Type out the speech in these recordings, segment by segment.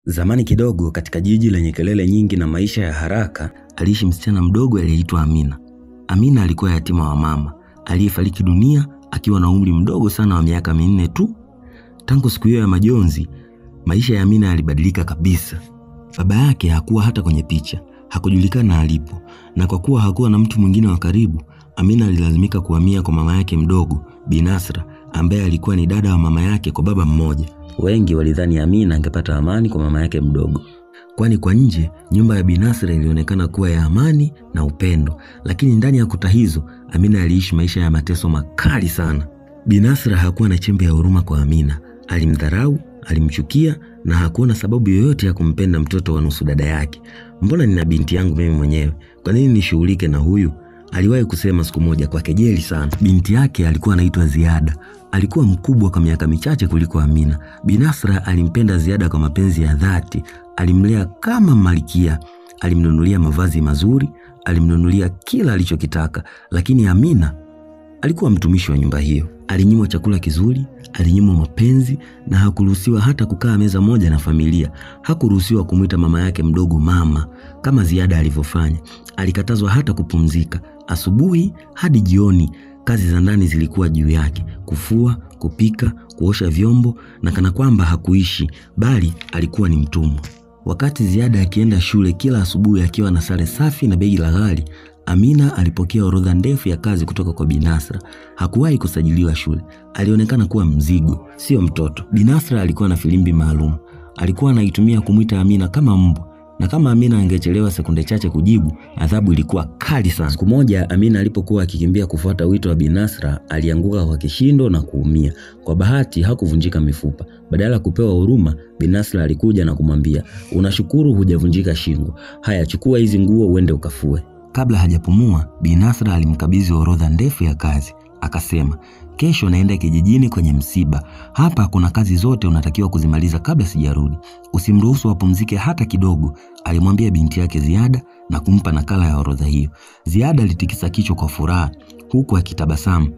Zamani kidogo katika jiji lenye kelele nyingi na maisha ya haraka, aliishi msichana mdogo aliyeitwa Amina. Amina alikuwa yatima wa mama, aliyefariki dunia akiwa na umri mdogo sana wa miaka 4 tu. Tangu siku hiyo ya majonzi, maisha ya Amina yalibadilika kabisa. Baba yake hakuwa hata kwenye picha, hakujulikana alipo, na kwa kuwa hakuwa na mtu mwingine wa karibu, Amina alilazimika kuhamia kwa mama yake mdogo, Bi Nasra, ambaye alikuwa ni dada wa mama yake kwa baba mmoja. Wengi walidhani Amina angepata amani kwa mama yake mdogo, kwani kwa nje nyumba ya Bi Nasra ilionekana kuwa ya amani na upendo, lakini ndani ya kuta hizo Amina aliishi maisha ya mateso makali sana. Bi Nasra hakuwa na chembe ya huruma kwa Amina. Alimdharau, alimchukia na hakuona sababu yoyote ya kumpenda mtoto wa nusu dada yake. Mbona nina binti yangu mimi mwenyewe, kwa nini nishughulike na huyu? Aliwahi kusema siku moja kwa kejeli sana. Binti yake alikuwa anaitwa Ziada. Alikuwa mkubwa kwa miaka michache kuliko Amina. Bi Nasra alimpenda Ziada kwa mapenzi ya dhati. Alimlea kama malkia, alimnunulia mavazi mazuri, alimnunulia kila alichokitaka, lakini Amina alikuwa mtumishi wa nyumba hiyo. Alinyimwa chakula kizuri, alinyimwa mapenzi, na hakuruhusiwa hata kukaa meza moja na familia. Hakuruhusiwa kumuita mama yake mdogo mama kama Ziada alivyofanya. Alikatazwa hata kupumzika. Asubuhi hadi jioni kazi za ndani zilikuwa juu yake: kufua, kupika, kuosha vyombo, na kana kwamba hakuishi bali alikuwa ni mtumwa. Wakati Ziada akienda shule kila asubuhi akiwa na sare safi na begi la ghali, Amina alipokea orodha ndefu ya kazi kutoka kwa Bi Nasra. Hakuwahi kusajiliwa shule. Alionekana kuwa mzigo, sio mtoto. Bi Nasra alikuwa na filimbi maalum. Alikuwa anaitumia kumuita Amina kama mbwa, na kama Amina angechelewa sekunde chache kujibu, adhabu ilikuwa kali sana. Siku moja Amina alipokuwa akikimbia kufuata wito wa Bi Nasra, alianguka kwa kishindo na kuumia. Kwa bahati hakuvunjika mifupa. Badala kupewa huruma, Bi Nasra alikuja na kumwambia, "Unashukuru hujavunjika shingo. Haya, chukua hizi nguo uende ukafue." Kabla hajapumua, Bi Nasra alimkabidhi orodha ndefu ya kazi. Akasema, "Kesho naenda kijijini kwenye msiba. Hapa kuna kazi zote unatakiwa kuzimaliza kabla sijarudi. Usimruhusu apumzike hata kidogo." Alimwambia binti yake Ziada na kumpa nakala ya orodha hiyo. Ziada alitikisa kichwa kwa furaha huku akitabasamu,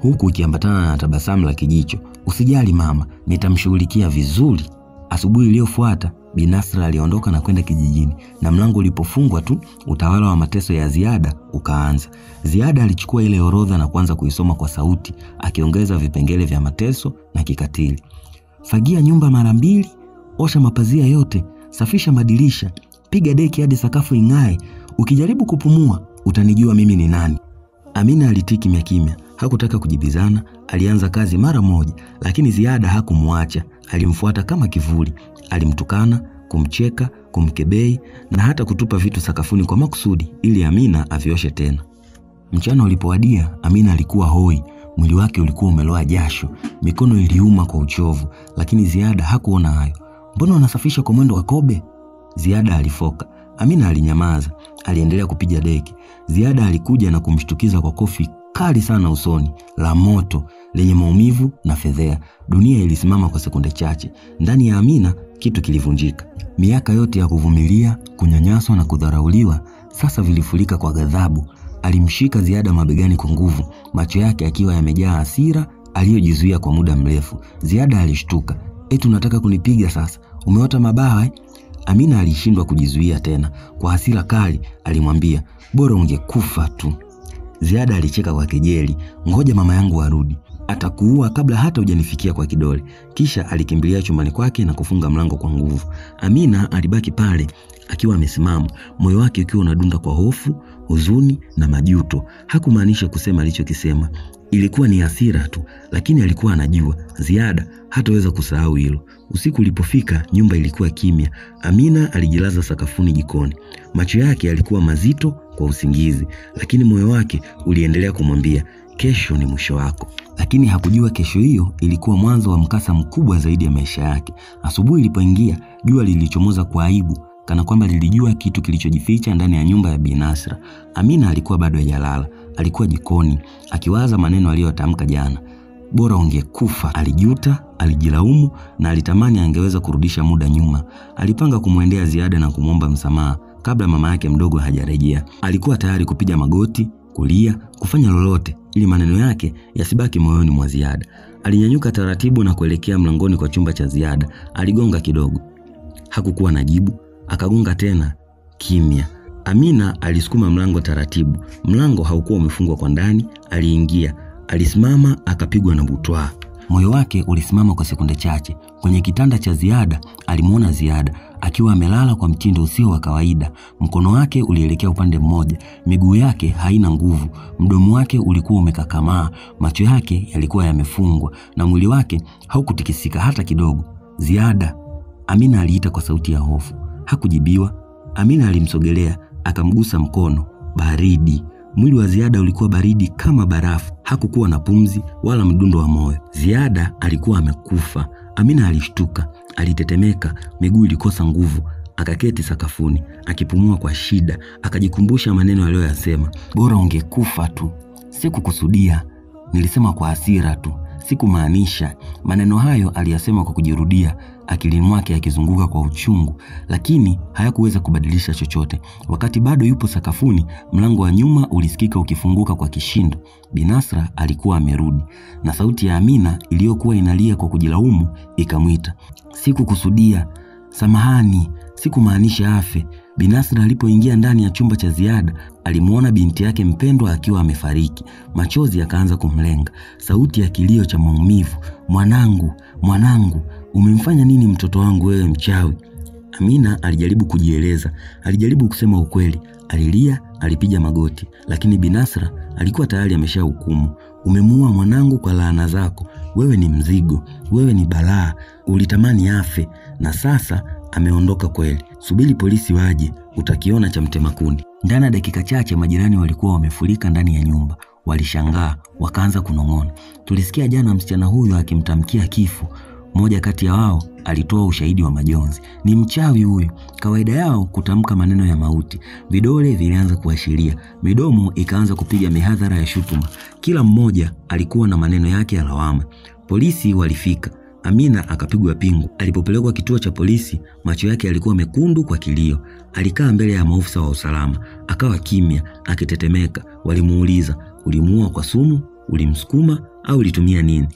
huku ikiambatana na tabasamu la kijicho. "Usijali mama, nitamshughulikia vizuri." Asubuhi iliyofuata Bi Nasra aliondoka na kwenda kijijini, na mlango ulipofungwa tu utawala wa mateso ya Ziada ukaanza. Ziada alichukua ile orodha na kuanza kuisoma kwa sauti, akiongeza vipengele vya mateso na kikatili. "Fagia nyumba mara 2, osha mapazia yote, safisha madirisha, piga deki hadi sakafu ing'ae. Ukijaribu kupumua utanijua mimi ni nani." Amina alitiki kimya kimya, hakutaka kujibizana. Alianza kazi mara moja, lakini Ziada hakumwacha. Alimfuata kama kivuli. Alimtukana, kumcheka, kumkebei na hata kutupa vitu sakafuni kwa makusudi ili Amina avioshe tena. Mchana ulipowadia, Amina alikuwa hoi. Mwili wake ulikuwa umeloa jasho, mikono iliuma kwa uchovu, lakini Ziada hakuona hayo. "Mbona unasafisha kwa mwendo wa kobe?" Ziada alifoka. Amina alinyamaza, aliendelea kupiga deki. Ziada alikuja na kumshtukiza kwa kofi kali sana usoni, la moto, lenye maumivu na fedhea. Dunia ilisimama kwa sekunde chache. Ndani ya Amina kitu kilivunjika. Miaka yote ya kuvumilia, kunyanyaswa na kudharauliwa sasa vilifurika kwa ghadhabu. Alimshika Ziada mabegani kwa nguvu, macho yake akiwa yamejaa hasira aliyojizuia kwa muda mrefu. Ziada alishtuka. "Eti unataka kunipiga sasa? Umeota mabawa eh?" Amina alishindwa kujizuia tena. Kwa hasira kali alimwambia, "Bora ungekufa tu." Ziada alicheka kwa kejeli, "Ngoja mama yangu arudi, atakuua kabla hata hujanifikia kwa kidole." Kisha alikimbilia chumbani kwake na kufunga mlango kwa nguvu. Amina alibaki pale akiwa amesimama, moyo wake ukiwa unadunda kwa hofu, huzuni na majuto. Hakumaanisha kusema alichokisema. Ilikuwa ni hasira tu, lakini alikuwa anajua Ziada hataweza kusahau hilo. Usiku ulipofika, nyumba ilikuwa kimya. Amina alijilaza sakafuni jikoni. Macho yake yalikuwa mazito kwa usingizi, lakini moyo wake uliendelea kumwambia, "Kesho ni mwisho wako." Lakini hakujua kesho hiyo ilikuwa mwanzo wa mkasa mkubwa zaidi ya maisha yake. Asubuhi ilipoingia, jua lilichomoza kwa aibu, kana kwamba lilijua kitu kilichojificha ndani ya nyumba ya Bi Nasra. Amina alikuwa bado hajalala. Alikuwa jikoni akiwaza maneno aliyotamka jana. "Bora ungekufa." Alijuta, alijilaumu na alitamani angeweza kurudisha muda nyuma. Alipanga kumwendea Ziada na kumwomba msamaha kabla mama yake mdogo hajarejea. Alikuwa tayari kupiga magoti, kulia, kufanya lolote ili maneno yake yasibaki moyoni mwa Ziada. Alinyanyuka taratibu na kuelekea mlangoni kwa chumba cha Ziada. Aligonga kidogo. Hakukuwa na jibu. Akagonga tena, kimya. Amina alisukuma mlango taratibu. Mlango haukuwa umefungwa kwa ndani. Aliingia, alisimama, akapigwa na butwaa. Moyo wake ulisimama kwa sekunde chache. Kwenye kitanda cha Ziada alimuona Ziada akiwa amelala kwa mtindo usio wa kawaida. Mkono wake ulielekea upande mmoja, miguu yake haina nguvu, mdomo wake ulikuwa umekakamaa, macho yake yalikuwa yamefungwa na mwili wake haukutikisika hata kidogo. Ziada, Amina aliita kwa sauti ya hofu. Hakujibiwa. Amina alimsogelea, akamgusa mkono. Baridi. Mwili wa Ziada ulikuwa baridi kama barafu. Hakukuwa na pumzi wala mdundo wa moyo. Ziada alikuwa amekufa. Amina alishtuka, alitetemeka, miguu ilikosa nguvu. Akaketi sakafuni, akipumua kwa shida. Akajikumbusha maneno aliyoyasema. Bora ungekufa tu. Sikukusudia. Nilisema kwa hasira tu. Sikumaanisha. Maneno hayo aliyasema kwa kujirudia, akilini mwake yakizunguka kwa uchungu, lakini hayakuweza kubadilisha chochote. Wakati bado yupo sakafuni, mlango wa nyuma ulisikika ukifunguka kwa kishindo. Binasra alikuwa amerudi, na sauti ya Amina iliyokuwa inalia kwa kujilaumu ikamwita. Sikukusudia. Samahani, sikumaanisha afe. Binasra alipoingia ndani ya chumba cha Ziada, alimuona binti yake mpendwa akiwa amefariki. Machozi yakaanza kumlenga, sauti ya kilio cha maumivu. Mwanangu, mwanangu, umemfanya nini mtoto wangu wewe mchawi? Amina alijaribu kujieleza, alijaribu kusema ukweli. Alilia, alipiga magoti, lakini Binasra alikuwa tayari ameshahukumu. Umemuua mwanangu kwa laana zako. Wewe ni mzigo, wewe ni balaa. Ulitamani afe na sasa ameondoka kweli. Subiri polisi waje, utakiona cha mtemakuni. Ndani ya dakika chache majirani walikuwa wamefurika ndani ya nyumba. Walishangaa, wakaanza kunong'ona. Tulisikia jana msichana huyo akimtamkia kifo. Mmoja kati ya wao alitoa ushahidi wa majonzi. Ni mchawi huyu. Kawaida yao kutamka maneno ya mauti. Vidole vilianza kuashiria, midomo ikaanza kupiga mihadhara ya shutuma. Kila mmoja alikuwa na maneno yake ya lawama. Polisi walifika. Amina akapigwa pingu. Alipopelekwa kituo cha polisi, macho yake yalikuwa mekundu kwa kilio. Alikaa mbele ya maafisa wa usalama, akawa kimya, akitetemeka. Walimuuliza, ulimuua kwa sumu, ulimsukuma au ulitumia nini?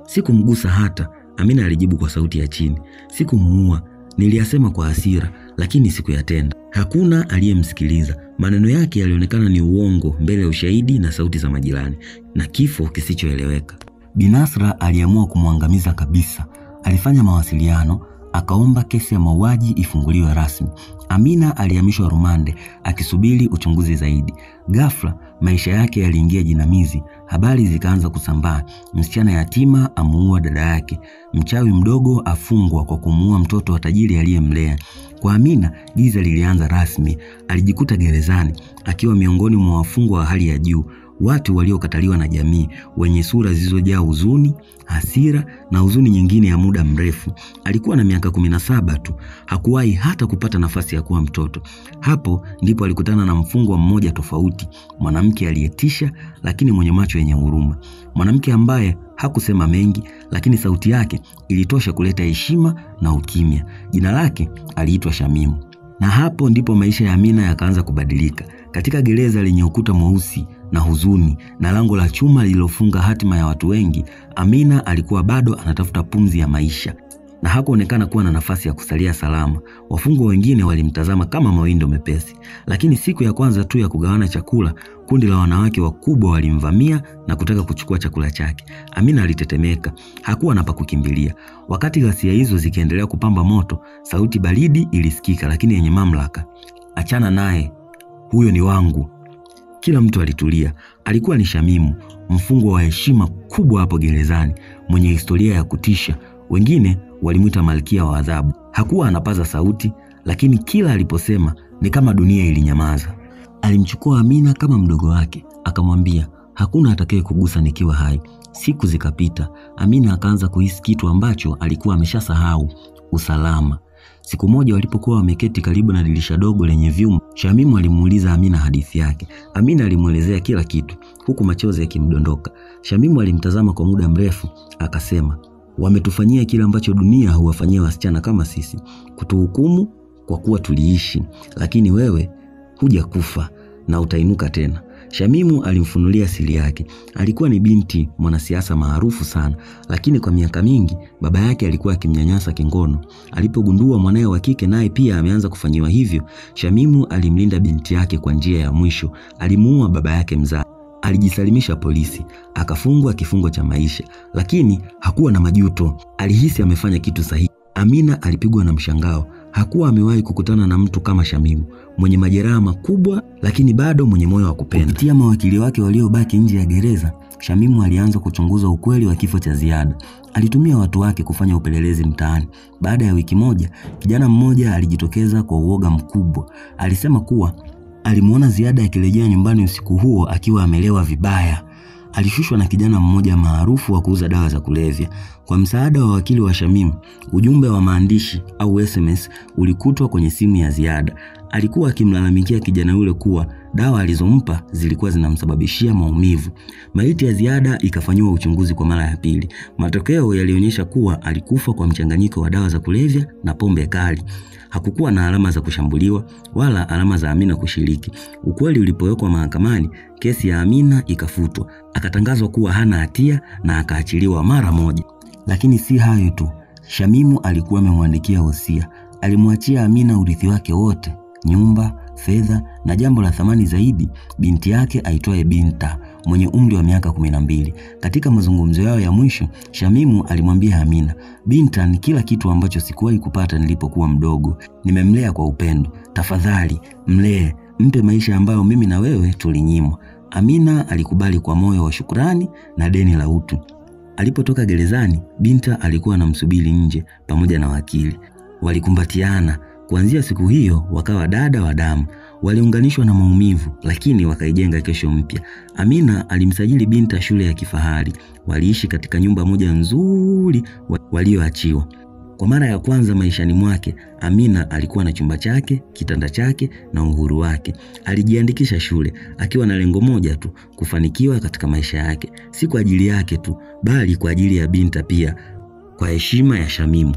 Sikumgusa hata, Amina alijibu kwa sauti ya chini. Sikumuua, niliyasema kwa hasira, lakini sikuyatenda. Hakuna aliyemsikiliza. Maneno yake yalionekana ni uongo mbele ya ushahidi na sauti za majirani, na kifo kisichoeleweka. Binasra aliamua kumwangamiza kabisa. Alifanya mawasiliano, akaomba kesi ya mauaji ifunguliwe rasmi. Amina alihamishwa rumande akisubiri uchunguzi zaidi. Ghafla maisha yake yaliingia jinamizi. Habari zikaanza kusambaa. Msichana yatima amuua dada yake. Mchawi mdogo afungwa kwa kumuua mtoto wa tajiri aliyemlea. Kwa Amina giza lilianza rasmi. Alijikuta gerezani akiwa miongoni mwa wafungwa wa hali ya juu. Watu waliokataliwa na jamii, wenye sura zilizojaa huzuni, hasira na huzuni nyingine ya muda mrefu. Alikuwa na miaka 17 tu. Hakuwahi hata kupata nafasi ya kuwa mtoto. Hapo ndipo alikutana na mfungwa mmoja tofauti, mwanamke aliyetisha lakini mwenye macho yenye huruma. Mwanamke ambaye hakusema mengi, lakini sauti yake ilitosha kuleta heshima na ukimya. Jina lake aliitwa Shamimu. Na hapo ndipo maisha ya Amina yakaanza kubadilika. Katika gereza lenye ukuta mweusi na huzuni na lango la chuma lililofunga hatima ya watu wengi, Amina alikuwa bado anatafuta pumzi ya maisha, na hakuonekana kuwa na nafasi ya kusalia salama. Wafungwa wengine walimtazama kama mawindo mepesi, lakini siku ya kwanza tu ya kugawana chakula, kundi la wanawake wakubwa walimvamia na kutaka kuchukua chakula chake. Amina alitetemeka, hakuwa na pa kukimbilia. Wakati ghasia hizo zikiendelea kupamba moto, sauti baridi ilisikika lakini yenye mamlaka. Achana naye, huyo ni wangu. Kila mtu alitulia. Alikuwa ni Shamimu, mfungwa wa heshima kubwa hapo gerezani, mwenye historia ya kutisha. Wengine walimuita malkia wa adhabu. Hakuwa anapaza sauti, lakini kila aliposema ni kama dunia ilinyamaza. Alimchukua Amina kama mdogo wake, akamwambia, hakuna atakaye kugusa nikiwa hai. Siku zikapita. Amina akaanza kuhisi kitu ambacho alikuwa ameshasahau, usalama. Siku moja walipokuwa wameketi karibu na dirisha dogo lenye vyuma, Shamimu alimuuliza Amina hadithi yake. Amina alimuelezea kila kitu, huku machozi yakimdondoka. Shamimu alimtazama kwa muda mrefu, akasema, wametufanyia kile ambacho dunia huwafanyia wasichana kama sisi, kutuhukumu kwa kuwa tuliishi, lakini wewe huja kufa na utainuka tena. Shamimu alimfunulia siri yake. Alikuwa ni binti mwanasiasa maarufu sana, lakini kwa miaka mingi baba yake alikuwa akimnyanyasa kingono. Alipogundua mwanae wa kike naye pia ameanza kufanyiwa hivyo, Shamimu alimlinda binti yake kwa njia ya mwisho. Alimuua baba yake mzazi. Alijisalimisha polisi, akafungwa kifungo cha maisha, lakini hakuwa na majuto. Alihisi amefanya kitu sahihi. Amina alipigwa na mshangao. Hakuwa amewahi kukutana na mtu kama Shamimu, mwenye majeraha makubwa lakini bado mwenye moyo wa kupenda. Kupitia mawakili wake waliobaki nje ya gereza, Shamimu alianza kuchunguza ukweli wa kifo cha Ziada. Alitumia watu wake kufanya upelelezi mtaani. Baada ya wiki moja, kijana mmoja alijitokeza kwa uoga mkubwa. Alisema kuwa alimuona Ziada akirejea nyumbani usiku huo akiwa amelewa vibaya. Alishushwa na kijana mmoja maarufu wa kuuza dawa za kulevya. Kwa msaada wa wakili wa Shamimu, ujumbe wa maandishi au SMS ulikutwa kwenye simu ya Ziada. Alikuwa akimlalamikia kijana yule kuwa dawa alizompa zilikuwa zinamsababishia maumivu. Maiti ya Ziada ikafanywa uchunguzi kwa mara ya pili. Matokeo yalionyesha kuwa alikufa kwa mchanganyiko wa dawa za kulevya na pombe kali. Hakukuwa na alama za kushambuliwa wala alama za Amina kushiriki. Ukweli ulipowekwa mahakamani, kesi ya Amina ikafutwa. Akatangazwa kuwa hana hatia na akaachiliwa mara moja. Lakini si hayo tu. Shamimu alikuwa amemwandikia wosia. Alimwachia Amina urithi wake wote, nyumba, fedha na jambo la thamani zaidi, binti yake aitwaye Binta mwenye umri wa miaka 12. Katika mazungumzo yao ya mwisho, Shamimu alimwambia Amina, "Binta ni kila kitu ambacho sikuwahi kupata nilipokuwa mdogo. Nimemlea kwa upendo. Tafadhali mlee, mpe maisha ambayo mimi na wewe tulinyimwa." Amina alikubali kwa moyo wa shukrani na deni la utu. Alipotoka gerezani, Binta alikuwa anamsubiri nje pamoja na wakili. Walikumbatiana. Kuanzia siku hiyo wakawa dada wa damu. Waliunganishwa na maumivu, lakini wakaijenga kesho mpya. Amina alimsajili Binta shule ya kifahari. Waliishi katika nyumba moja nzuri walioachiwa. Kwa mara ya kwanza maishani mwake, Amina alikuwa na chumba chake, kitanda chake na uhuru wake. Alijiandikisha shule akiwa na lengo moja tu, kufanikiwa katika maisha yake, si kwa ajili yake tu, bali kwa ajili ya Binta pia, kwa heshima ya Shamimu.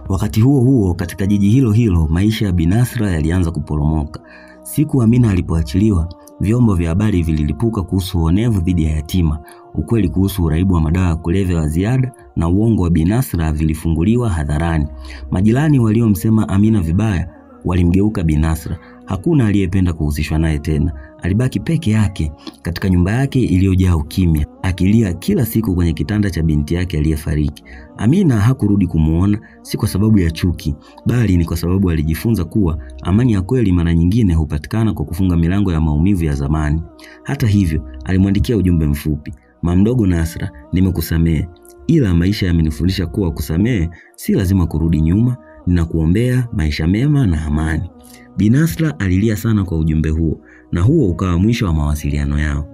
Wakati huo huo, katika jiji hilo hilo, maisha ya Binasra yalianza kuporomoka. Siku Amina alipoachiliwa, vyombo vya habari vililipuka kuhusu uonevu dhidi ya yatima. Ukweli kuhusu uraibu wa madawa ya kulevya wa Ziada na uongo wa Binasra vilifunguliwa hadharani. Majirani waliomsema Amina vibaya walimgeuka Binasra. Hakuna aliyependa kuhusishwa naye tena. Alibaki peke yake katika nyumba yake iliyojaa ukimya, akilia kila siku kwenye kitanda cha binti yake aliyefariki. Amina hakurudi kumuona, si kwa sababu ya chuki, bali ni kwa sababu alijifunza kuwa amani ya kweli mara nyingine hupatikana kwa kufunga milango ya maumivu ya zamani. Hata hivyo, alimwandikia ujumbe mfupi, "Mamdogo Nasra, nimekusamehe, ila maisha yamenifundisha kuwa kusamehe si lazima kurudi nyuma. Ninakuombea maisha mema na amani." Binasra alilia sana kwa ujumbe huo, na huo ukawa mwisho wa mawasiliano yao.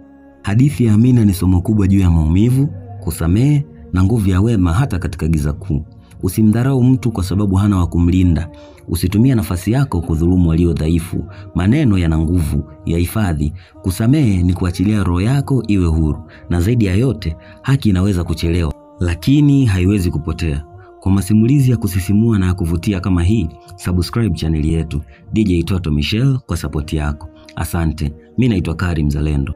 Hadithi ya Amina ni somo kubwa juu ya maumivu, kusamehe na nguvu ya wema hata katika giza kuu. Usimdharau mtu kwa sababu hana wa kumlinda. Usitumie nafasi yako kudhulumu walio dhaifu. Maneno yana nguvu, yahifadhi. Kusamehe ni kuachilia roho yako iwe huru. Na zaidi ya yote, haki inaweza kuchelewa, lakini haiwezi kupotea. Kwa masimulizi ya kusisimua na ya kuvutia kama hii, subscribe channel yetu DJ Toto Michelle kwa support yako. Asante. Mimi naitwa Karim Mzalendo.